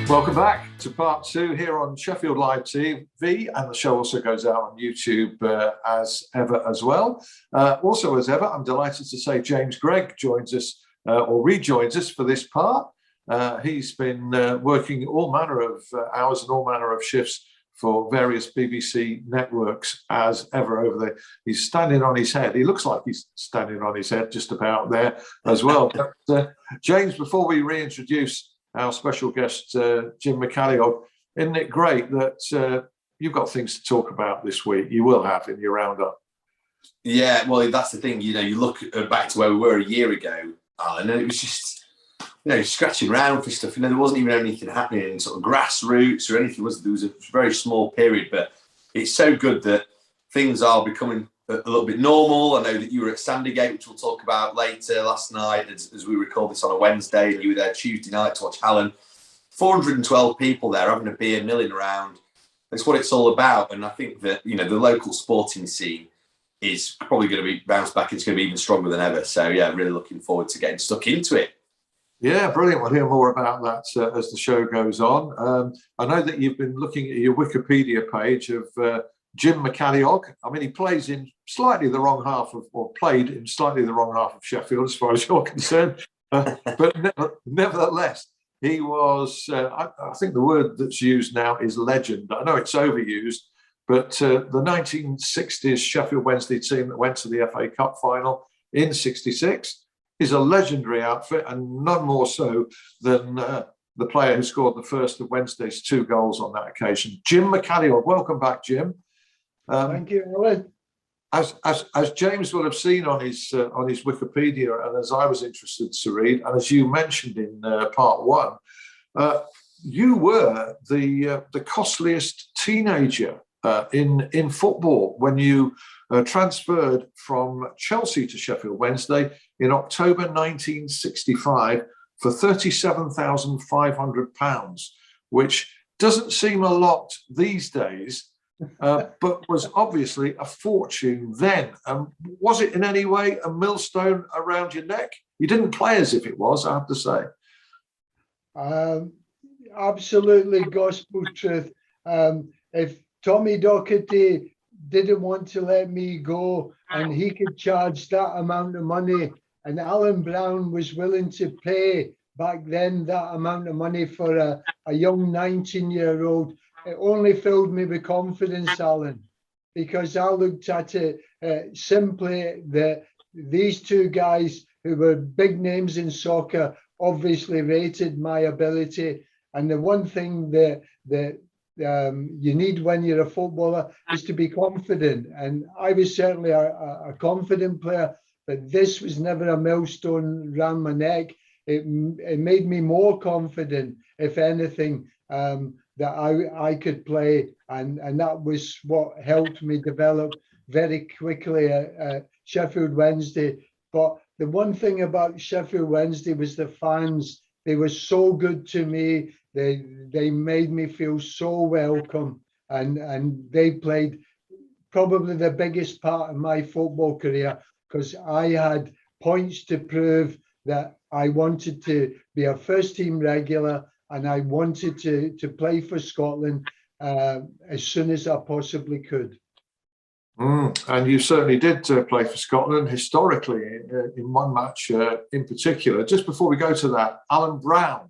Welcome back to part two here on Sheffield Live TV, and the show also goes out on YouTube as ever as well. Also, as ever, I'm delighted to say James Gregg joins us or rejoins us for this part. He's been working all manner of hours and all manner of shifts for various BBC networks as ever over there. He's standing on his head. He looks like he's standing on his head just about there as well. But, James, before we reintroduce our special guest, Jim McCalliog, isn't it great that you've got things to talk about this week? You will have in your roundup. Yeah, well, that's the thing. You know, you look back to where we were a year ago, Alan, and it was just, you know, scratching around for stuff. You know, there wasn't even anything happening in sort of grassroots or anything. There was a very small period, but it's so good that things are becoming a little bit normal. I know that you were at Sandygate, which we'll talk about later, last night, as we record this on a Wednesday, and you were there Tuesday night to watch Hallen. 412 people there having a beer, milling around. That's what it's all about. And I think that, you know, the local sporting scene is probably going to be bounced back. It's going to be even stronger than ever. So, yeah, really looking forward to getting stuck into it. Yeah, brilliant. We'll hear more about that as the show goes on. I know that you've been looking at your Wikipedia page of Jim McCalliog. I mean, he plays in slightly the wrong half of, or played in slightly the wrong half of Sheffield, as far as you're concerned. But nevertheless, he was, I think the word that's used now is legend. I know it's overused, but the 1960s Sheffield Wednesday team that went to the FA Cup final in '66 is a legendary outfit, and none more so than the player who scored the first of Wednesday's 2 goals on that occasion. Jim McCalliog, welcome back, Jim. Thank you, Alan. As James will have seen on his Wikipedia, and as I was interested to read, and as you mentioned in part one, you were the costliest teenager in football when you transferred from Chelsea to Sheffield Wednesday in October 1965 for £37,500, which doesn't seem a lot these days. But was obviously a fortune then. Was it in any way a millstone around your neck? You didn't play as if it was, I have to say. Absolutely gospel truth. If Tommy Docherty didn't want to let me go and he could charge that amount of money, and Alan Brown was willing to pay back then that amount of money for a young 19-year-old, it only filled me with confidence, Alan, because I looked at it simply that these 2 guys who were big names in soccer obviously rated my ability. And the one thing that you need when you're a footballer is to be confident. And I was certainly a confident player, but this was never a millstone around my neck. It made me more confident, if anything, that I could play, and that was what helped me develop very quickly at Sheffield Wednesday. But the one thing about Sheffield Wednesday was the fans. They were so good to me. They made me feel so welcome, and they played probably the biggest part of my football career, because I had points to prove that I wanted to be a first team regular, and I wanted to play for Scotland as soon as I possibly could. And you certainly did play for Scotland historically in one match in particular. Just before we go to that, Alan Brown,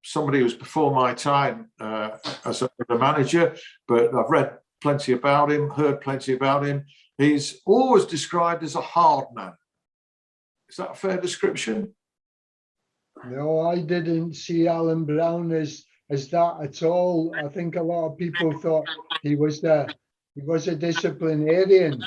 somebody who was before my time as a manager, but I've read plenty about him, heard plenty about him. He's always described as a hard man. Is that a fair description? No, I didn't see Alan Brown as that at all. I think a lot of people thought he was a disciplinarian.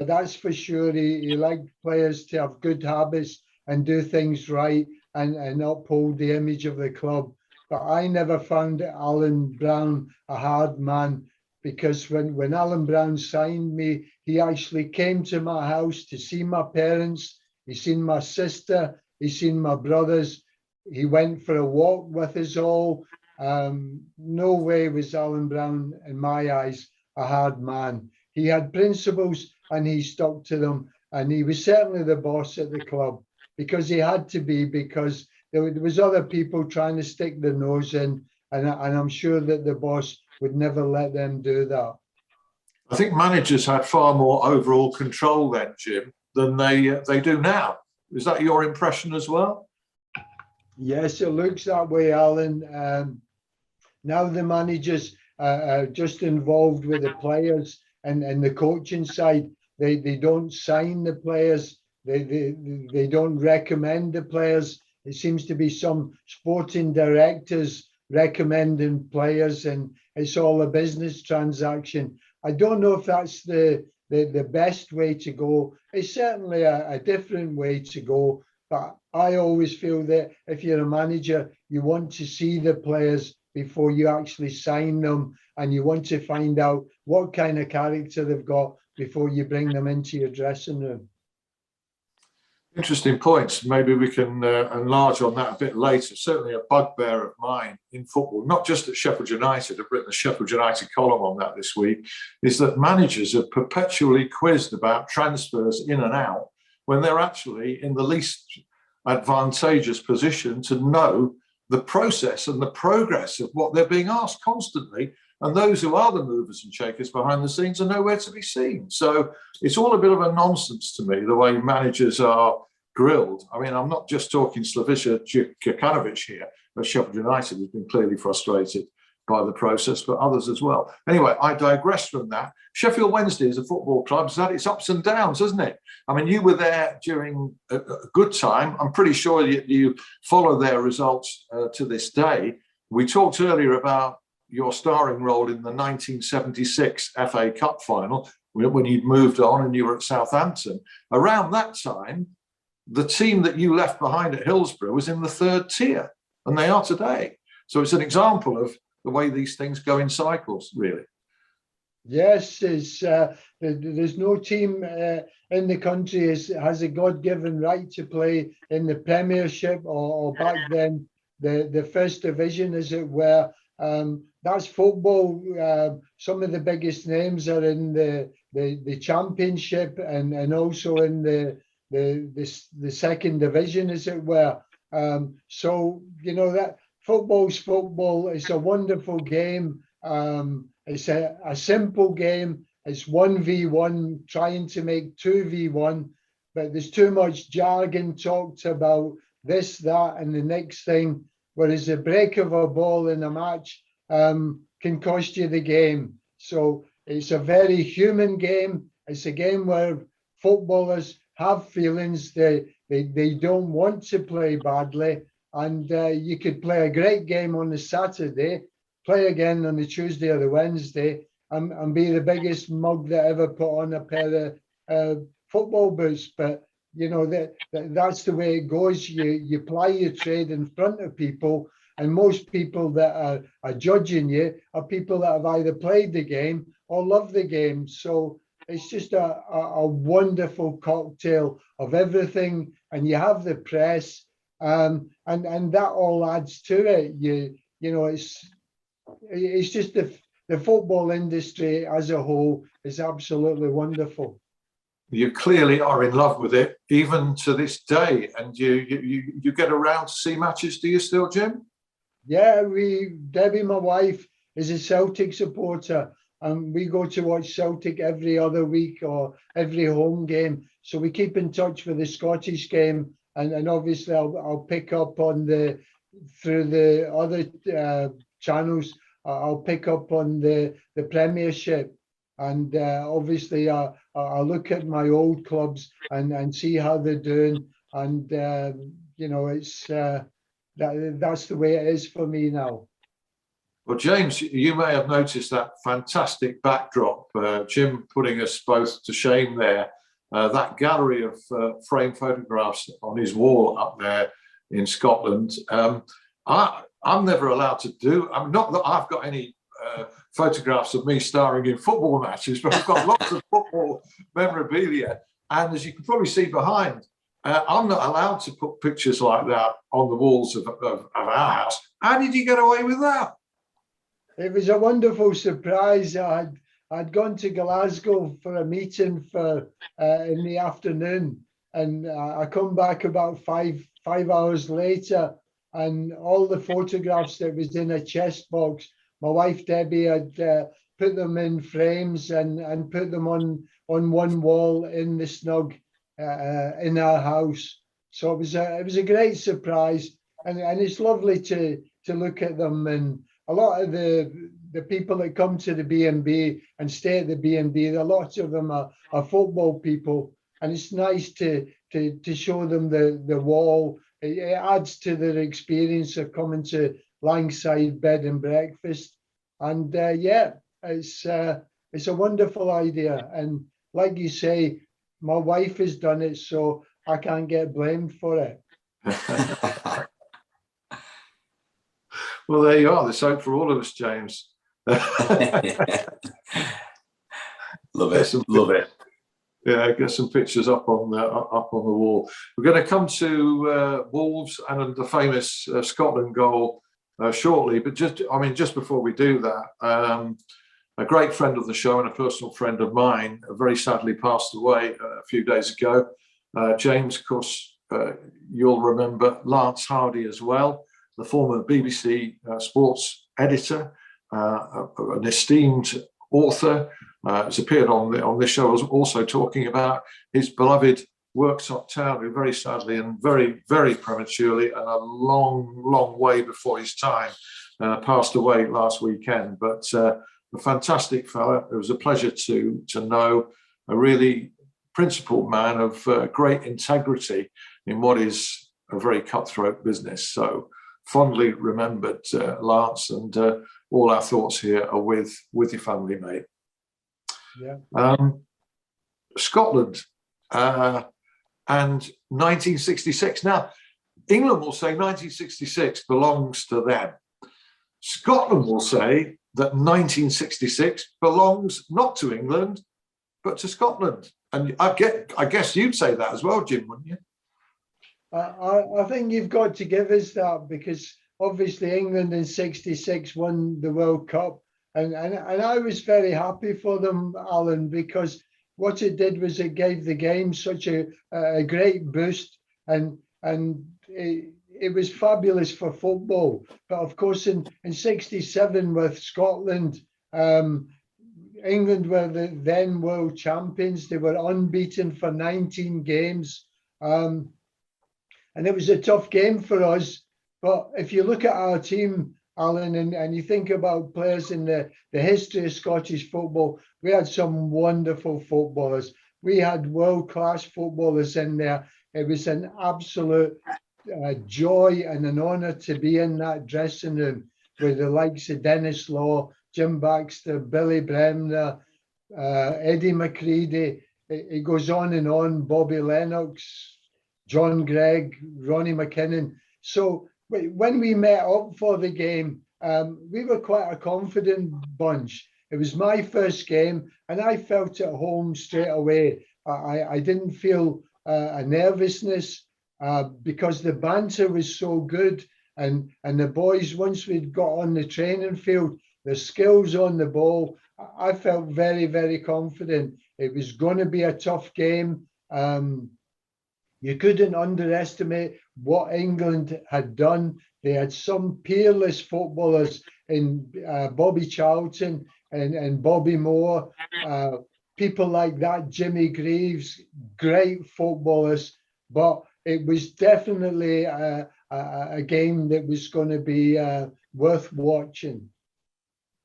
That's for sure. He liked players to have good habits and do things right and uphold the image of the club. But I never found Alan Brown a hard man, because when Alan Brown signed me, he actually came to my house to see my parents. He seen my sister. He seen my brothers. He went for a walk with us all. No way was Alan Brown, in my eyes, a hard man. He had principles and he stuck to them. And he was certainly the boss at the club, because he had to be, because there was other people trying to stick their nose in, and I'm sure that the boss would never let them do that. I think managers had far more overall control then, Jim, than they do now. Is that your impression as well? Yes, it looks that way, Alan. Now the managers are just involved with the players and the coaching side. They don't sign the players. They don't recommend the players. It seems to be some sporting directors recommending players, and it's all a business transaction. I don't know if that's the best way to go. It's certainly a different way to go. But I always feel that if you're a manager, you want to see the players before you actually sign them, and you want to find out what kind of character they've got before you bring them into your dressing room. Interesting points. Maybe we can enlarge on that a bit later. Certainly a bugbear of mine in football, not just at Sheffield United. I've written a Sheffield United column on that this week, is that managers are perpetually quizzed about transfers in and out when they're actually in the least advantageous position to know the process and the progress of what they're being asked constantly. And those who are the movers and shakers behind the scenes are nowhere to be seen. So it's all a bit of a nonsense to me, the way managers are grilled. I mean, I'm not just talking Slaviša Kekanovic here at Sheffield United, who's been clearly frustrated by the process, but others as well. Anyway, I digress from that. Sheffield Wednesday as a football club has had its ups and downs, hasn't it? I mean, you were there during a good time. I'm pretty sure you follow their results to this day. We talked earlier about your starring role in the 1976 FA Cup final when you'd moved on and you were at Southampton. Around that time, the team that you left behind at Hillsborough was in the third tier, and they are today. So it's an example of the way these things go in cycles, really. Yes, there's no team in the country has a God-given right to play in the Premiership or back then the First Division, as it were. That's football. Some of the biggest names are in the Championship and also in the Second Division, as it were. So you know that football's football. It's a wonderful game. It's a simple game. It's 1v1, trying to make 2v1, but there's too much jargon talked about this, that, and the next thing. Whereas the break of a ball in a match can cost you the game. So it's a very human game. It's a game where footballers have feelings. They don't want to play badly. And you could play a great game on the Saturday, play again on the Tuesday or the Wednesday, and be the biggest mug that ever put on a pair of football boots. But you know that's the way it goes. You ply your trade in front of people, and most people that are judging you are people that have either played the game or love the game. So it's just a wonderful cocktail of everything, and you have the press, and that all adds to it. You know it's just the football industry as a whole is absolutely wonderful. You clearly are in love with it, even to this day. And you get around to see matches, do you still, Jim? Yeah, Debbie, my wife, is a Celtic supporter, and we go to watch Celtic every other week or every home game. So we keep in touch with the Scottish game, and obviously I'll pick up on through the other channels. I'll pick up on the Premiership, and obviously I look at my old clubs and see how they're doing, and you know it's that's the way it is for me now. Well, James, you may have noticed that fantastic backdrop. Jim putting us both to shame there. That gallery of framed photographs on his wall up there in Scotland. I'm never allowed to do. I'm not that I've got any photographs of me starring in football matches, but I've got lots of football memorabilia. And as you can probably see behind, I'm not allowed to put pictures like that on the walls of our house. How did you get away with that? It was a wonderful surprise. I'd gone to Glasgow for a meeting in the afternoon, and I come back about five hours later, and all the photographs that was in a chest box, my wife Debbie had put them in frames and put them on one wall in the snug in our house. So it was a great surprise, and it's lovely to look at them. And a lot of the people that come to the B&B and stay at the B&B, a lot of them are football people, and it's nice to show them the wall. It adds to their experience of coming to Langside Bed and Breakfast. And yeah, it's a wonderful idea. And like you say, my wife has done it, so I can't get blamed for it. Well, there you are. There's hope for all of us, James. Love it. Yeah, get some pictures up on the wall. We're going to come to Wolves and the famous Scotland goal shortly, but just before we do that, a great friend of the show and a personal friend of mine very sadly passed away a few days ago. James, of course, you'll remember Lance Hardy as well, the former BBC sports editor, an esteemed author. Has appeared on this show, also talking about his beloved Worksop Town, who very sadly and very, very prematurely and a long, long way before his time passed away last weekend. But a fantastic fella. It was a pleasure to know, a really principled man of great integrity in what is a very cutthroat business. So fondly remembered, Lance, and all our thoughts here are with your family, mate. Yeah. Scotland and 1966. Now, England will say 1966 belongs to them. Scotland will say that 1966 belongs not to England, but to Scotland. And I guess you'd say that as well, Jim, wouldn't you? I think you've got to give us that, because obviously England in '66 won the World Cup. And I was very happy for them, Alan, because what it did was it gave the game such a great boost, and it was fabulous for football. But of course, in '67 with Scotland, England were the then world champions. They were unbeaten for 19 games, and it was a tough game for us. But if you look at our team, Alan, and you think about players in the history of Scottish football, we had some wonderful footballers. We had world-class footballers in there. It was an absolute joy and an honour to be in that dressing room with the likes of Dennis Law, Jim Baxter, Billy Bremner, Eddie McCready. It goes on and on, Bobby Lennox, John Gregg, Ronnie McKinnon. So when we met up for the game, we were quite a confident bunch. It was my first game, and I felt at home straight away. I didn't feel a nervousness because the banter was so good, and the boys, once we'd got on the training field, the skills on the ball, I felt very, very confident. It was going to be a tough game. You couldn't underestimate what England had done. They had some peerless footballers in Bobby Charlton and Bobby Moore, people like that, Jimmy Greaves, great footballers. But it was definitely a game that was going to be worth watching.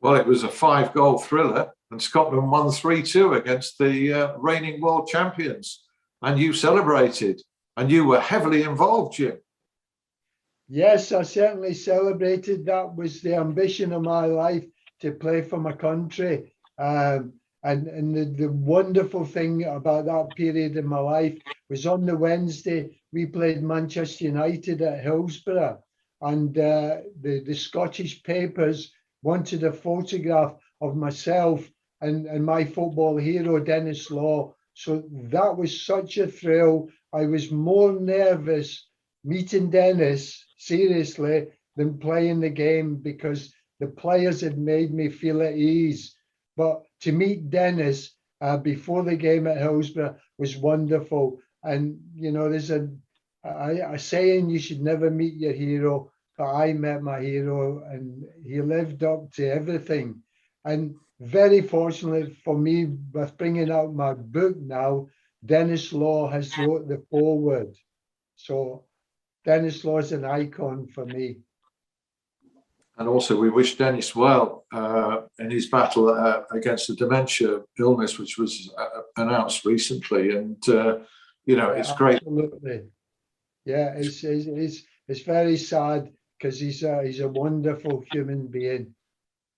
Well, it was a 5-goal thriller, and Scotland won 3-2 against the reigning world champions. And you celebrated, and you were heavily involved, Jim. Yes, I certainly celebrated. That was the ambition of my life, to play for my country. And the wonderful thing about that period in my life was on the Wednesday, we played Manchester United at Hillsborough. And the Scottish papers wanted a photograph of myself and my football hero, Dennis Law. So that was such a thrill. I was more nervous meeting Dennis, seriously, than playing the game, because the players had made me feel at ease. But to meet Dennis before the game at Hillsborough was wonderful. And, you know, there's a saying, you should never meet your hero but I met my hero, and he lived up to everything. And very fortunately for me, with bringing out my book now, Dennis Law has wrote the foreword. So Dennis Law is an icon for me. And also, we wish Dennis well in his battle against the dementia illness, which was announced recently. And it's great. Absolutely, yeah. It's very sad because he's a wonderful human being,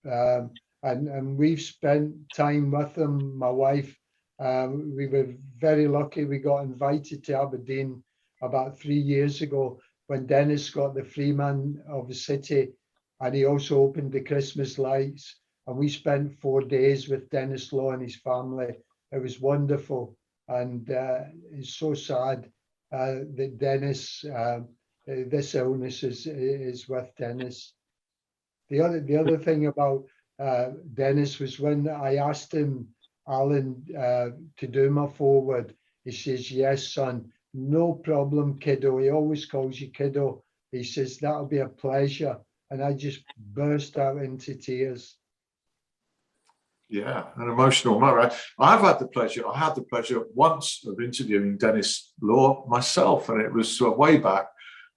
and we've spent time with him. My wife, we were very lucky. We got invited to Aberdeen about 3 years ago when Dennis got the Freeman of the City. And he also opened the Christmas lights. And we spent 4 days with Dennis Law and his family. It was wonderful. And it's so sad that Dennis, this illness is with Dennis. The other thing about Dennis was when I asked him, Alan, to do my forward, he says, yes, son, no problem, kiddo. He always calls you kiddo. He says, that'll be a pleasure. And I just burst out into tears. Yeah, an emotional moment. I had the pleasure once of interviewing Dennis Law myself, and it was way back.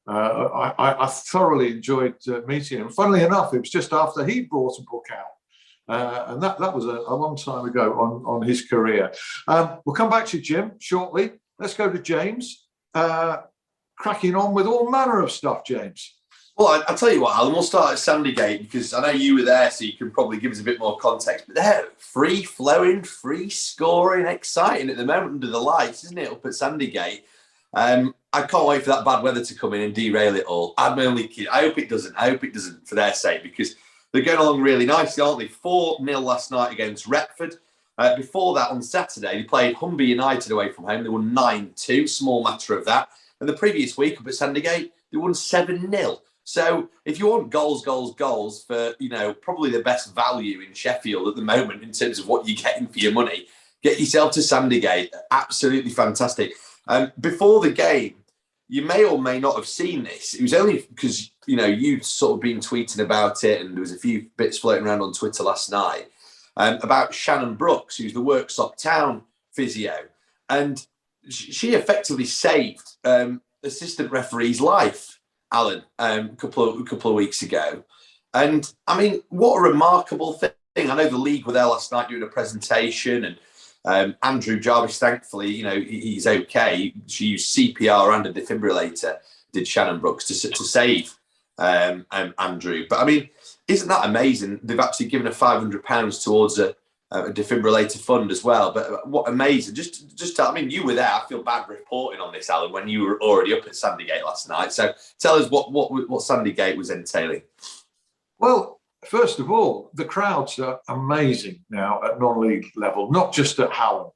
I thoroughly enjoyed meeting him. Funnily enough, it was just after he brought a book out. And that was a long time ago on his career. We'll come back to you, Jim, shortly. Let's go to James. Cracking on with all manner of stuff, James. Well, I'll tell you what, Alan, we'll start at Sandygate because I know you were there, so you can probably give us a bit more context. But they're free-flowing, free-scoring, exciting at the moment under the lights, isn't it, up at Sandygate? I can't wait for that bad weather to come in and derail it all. I'm only kidding. I hope it doesn't for their sake, because they're going along really nicely, aren't they? 4-0 last night against Retford. Before that, on Saturday, they played Humber United away from home. They won 9-2, small matter of that. And the previous week up at Sandygate, they won 7-0. So if you want goals for, probably the best value in Sheffield at the moment in terms of what you're getting for your money, get yourself to Sandygate. Absolutely fantastic. Before the game, you may or may not have seen this. It was only because, you'd sort of been tweeting about it, and there was a few bits floating around on Twitter last night about Shannon Brooks, who's the Worksop Town physio. And she effectively saved assistant referee's life, Alan, a couple of weeks ago. And I mean, what a remarkable thing. I know the league were there last night doing a presentation, and Andrew Jarvis, thankfully, he's okay. She used CPR and a defibrillator, did Shannon Brooks, to save Andrew. But I mean, isn't that amazing? They've actually given her £500 towards a defibrillator fund as well. But what amazing. I mean, you were there. I feel bad reporting on this, Alan, when you were already up at Sandygate last night. So tell us what Sandygate was entailing. Well, first of all, the crowds are amazing now at non-league level, not just at Hallam.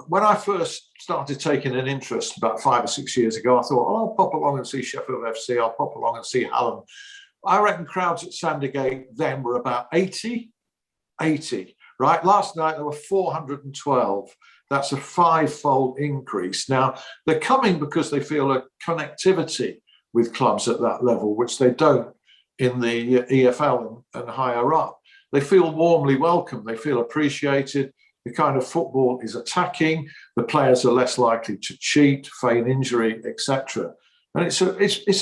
When I first started taking an interest about 5 or 6 years ago, I thought, I'll pop along and see Sheffield FC. I'll pop along and see Hallam. I reckon crowds at Sandygate then were about 80. Right, last night there were 412. That's a 5-fold increase. Now, they're coming because they feel a connectivity with clubs at that level, which they don't in the EFL and higher up. They feel warmly welcome. They feel appreciated. The kind of football is attacking. The players are less likely to cheat, feign injury, etc. And it's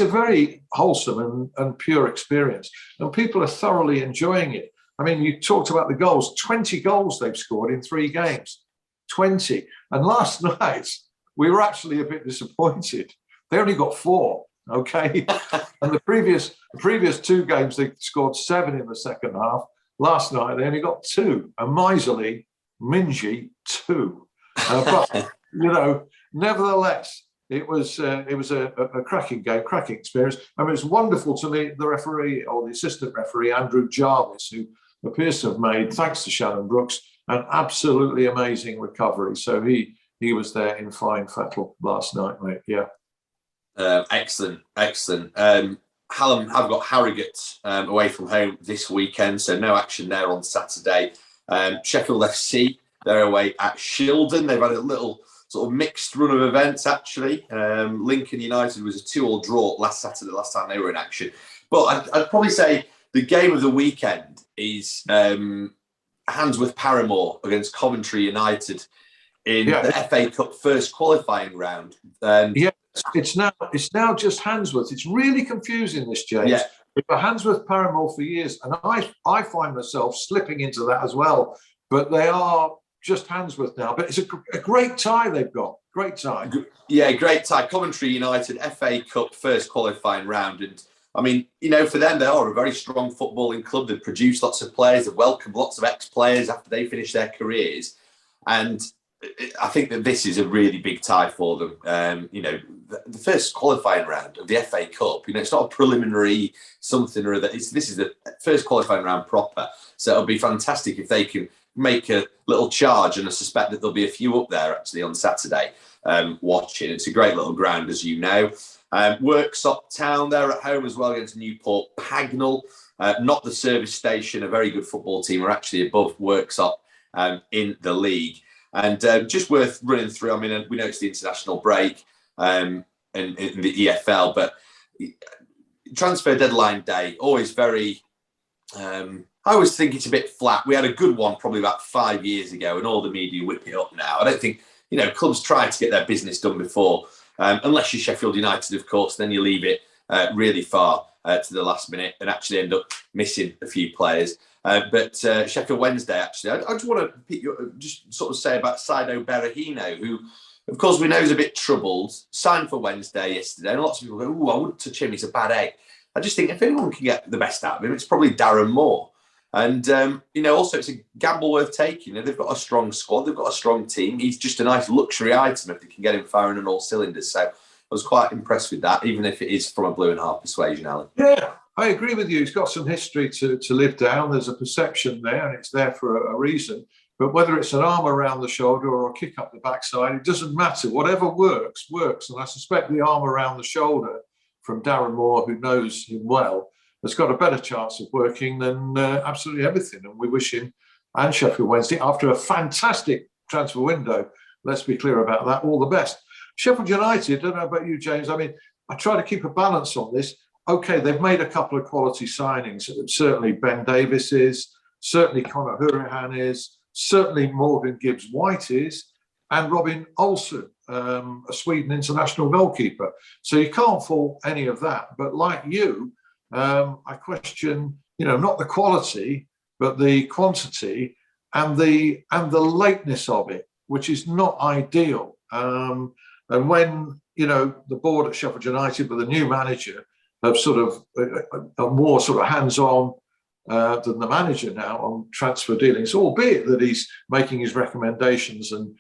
a very wholesome and pure experience. And people are thoroughly enjoying it. I mean, you talked about the goals. 20 goals they've scored in 3 games. 20. And last night, we were actually a bit disappointed. They only got 4, okay? And the previous 2 games, they scored 7 in the second half. Last night, they only got 2. A miserly, mingy 2. But, nevertheless, it was a cracking game, cracking experience. I mean, it was wonderful to meet the referee, or the assistant referee, Andrew Jarvis, who appears to have made, thanks to Shannon Brooks, an absolutely amazing recovery. So he was there in fine fettle last night, mate. Yeah. Excellent. Hallam have got Harrogate away from home this weekend, so no action there on Saturday. Sheffield FC, they're away at Shildon. They've had a little sort of mixed run of events, actually. Lincoln United was a 2-2 draw last Saturday, last time they were in action. Well, I'd probably say the game of the weekend is Handsworth Paramore against Coventry United in the FA Cup first qualifying round. Yeah, it's now just Handsworth. It's really confusing, this, James. Yeah. But Handsworth Paramore for years, and I find myself slipping into that as well. But they are just Handsworth now. But it's a great tie they've got. Great tie. Yeah, great tie. Coventry United FA Cup first qualifying round. And I mean, for them, they are a very strong footballing club. They've produced lots of players. They've welcomed lots of ex-players after they finish their careers. And I think that this is a really big tie for them. The first qualifying round of the FA Cup, it's not a preliminary something or other. This is the first qualifying round proper. So it'll be fantastic if they can make a little charge. And I suspect that there'll be a few up there actually on Saturday watching. It's a great little ground, as you know. Worksop Town there at home as well against Newport Pagnell. Not the service station, a very good football team, are actually above Worksop in the league. And just worth running through, I mean, we know it's the international break in the EFL, but transfer deadline day, always very, I always think it's a bit flat. We had a good one probably about 5 years ago and all the media whip it up now. I don't think, clubs try to get their business done before, unless you're Sheffield United, of course, then you leave it really far to the last minute and actually end up missing a few players. But Sheffield Wednesday, actually, I just want to just sort of say about Saido Berahino, who, of course, we know is a bit troubled, signed for Wednesday yesterday. And lots of people go, "Oh, I wouldn't touch him. He's a bad egg." I just think if anyone can get the best out of him, it's probably Darren Moore. And, also it's a gamble worth taking. They've got a strong squad. They've got a strong team. He's just a nice luxury item if they can get him firing on all cylinders. So I was quite impressed with that, even if it is from a blue and half persuasion, Alan. Yeah, I agree with you. He's got some history to live down. There's a perception there, and it's there for a reason. But whether it's an arm around the shoulder or a kick up the backside, it doesn't matter. Whatever works. And I suspect the arm around the shoulder from Darren Moore, who knows him well, has got a better chance of working than absolutely everything. And we wish him and Sheffield Wednesday, after a fantastic transfer window, let's be clear about that, all the best. Sheffield United, I don't know about you, James. I mean, I try to keep a balance on this. Okay, they've made a couple of quality signings. Certainly Ben Davis is, certainly Conor Hurahan is, certainly Morgan Gibbs-White is, and Robin Olsen, a Sweden international goalkeeper. So you can't fault any of that. But like you, I question, not the quality, but the quantity and the lateness of it, which is not ideal. And when, the board at Sheffield United with a new manager have sort of are more sort of hands-on than the manager now on transfer dealings, albeit that he's making his recommendations and,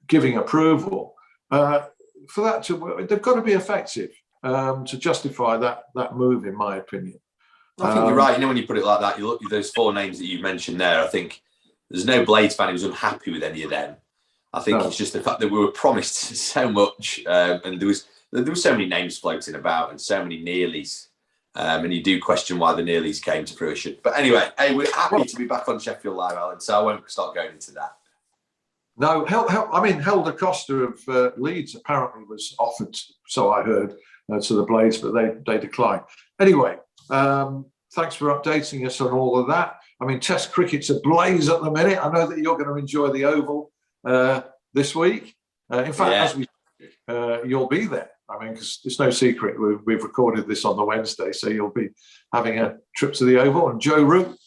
giving approval. For that to, they've got to be effective to justify that move, in my opinion. I think you're right. When you put it like that, you look at those four names that you mentioned there. I think there's no Blades fan who's unhappy with any of them. I think it's just the fact that we were promised so much, and there was so many names floating about and so many nearlies, and you do question why the nearlies came to fruition. But anyway, hey, we're happy to be back on Sheffield Live, Alan. So I won't start going into that. No, Helder Costa of Leeds apparently was offered, so I heard, to the Blades, but they declined. Anyway, thanks for updating us on all of that. I mean, Test cricket's ablaze at the minute. I know that you're going to enjoy the Oval this week. In fact, as we you'll be there. I mean, because it's no secret, we've recorded this on the Wednesday, so you'll be having a trip to the Oval. And Joe Root,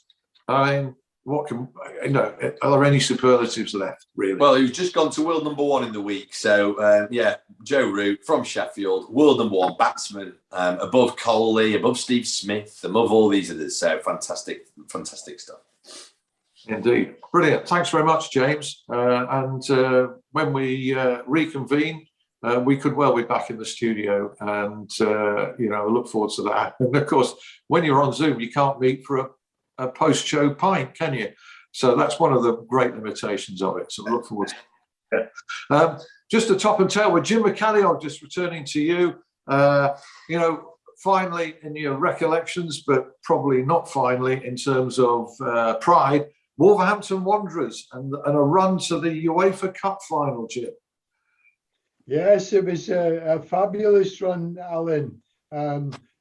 I mean, are there any superlatives left, really? Well, he's just gone to world number one in the week. So, Joe Root from Sheffield, world number one batsman, above Coley, above Steve Smith, above all these others. So, fantastic stuff. Indeed. Brilliant. Thanks very much, James. And when we reconvene, we could well be back in the studio, and I look forward to that. And of course, when you're on Zoom, you can't meet for a post-show pint, can you? So that's one of the great limitations of it. So I look forward to it. Just a top and tail with Jim McCalliog, just returning to you. Finally in your recollections, but probably not finally in terms of pride, Wolverhampton Wanderers and a run to the UEFA Cup final, Jim. Yes, it was a fabulous run, Alan.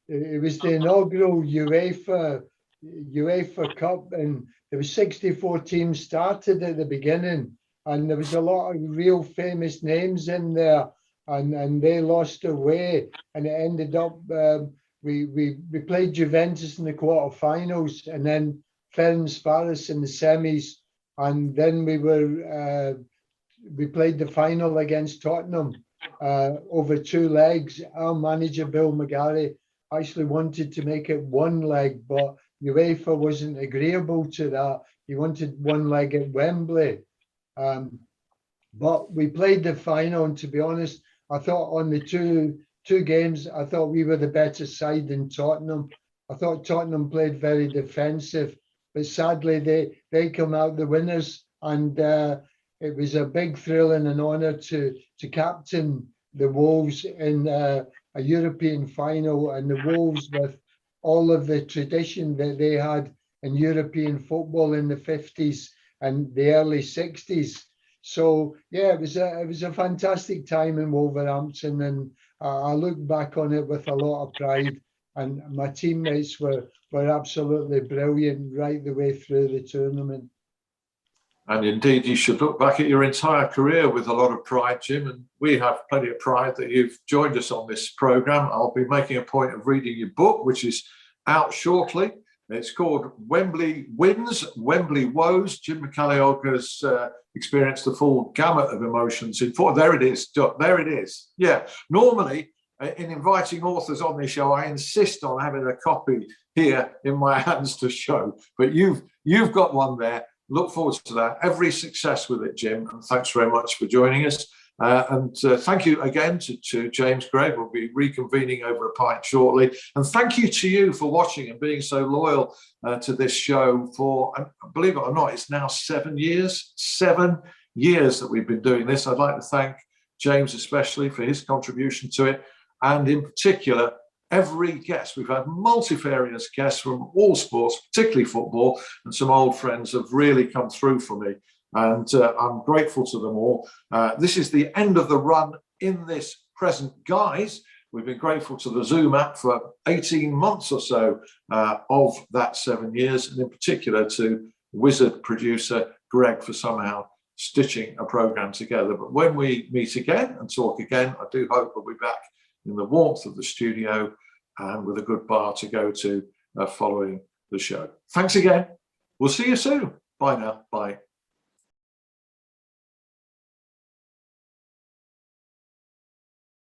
it was the inaugural UEFA Cup, and there was 64 teams started at the beginning, and there was a lot of real famous names in there, and they lost their way, and it ended up we played Juventus in the quarterfinals, and then Ferencvaros in the semis, and then we played the final against Tottenham over 2 legs. Our manager Bill McGarry actually wanted to make it 1 leg, but UEFA wasn't agreeable to that. He wanted 1 leg at Wembley. But we played the final, and to be honest, I thought on the two games, I thought we were the better side than Tottenham. I thought Tottenham played very defensive, but sadly they come out the winners, and it was a big thrill and an honour to captain the Wolves in a European final, and the Wolves with all of the tradition that they had in European football in the 50s and the early 60s. So yeah, it was a fantastic time in Wolverhampton, and I look back on it with a lot of pride. And my teammates were absolutely brilliant right the way through the tournament. And indeed, you should look back at your entire career with a lot of pride, Jim. And we have plenty of pride that you've joined us on this programme. I'll be making a point of reading your book, which is out shortly. It's called Wembley Wins Wembley Woes. Jim McCalliog has experienced the full gamut of emotions. There it is. There it is. Yeah. Normally, in inviting authors on this show, I insist on having a copy here in my hands to show. But you've got one there. Look forward to that. Every success with it, Jim. And thanks very much for joining us. And thank you again to James Gregg. We'll be reconvening over a pint shortly. And thank you to you for watching and being so loyal to this show for, believe it or not, it's now 7 years. 7 years that we've been doing this. I'd like to thank James especially for his contribution to it. And in particular, every guest. We've had multifarious guests from all sports, particularly football, and some old friends have really come through for me. And I'm grateful to them all. This is the end of the run in this present guise. We've been grateful to the Zoom app for 18 months or so of that 7 years, and in particular to wizard producer Greg for somehow stitching a programme together. But when we meet again and talk again, I do hope we'll be back in the warmth of the studio and with a good bar to go to following the show. Thanks again. We'll see you soon. Bye now. Bye.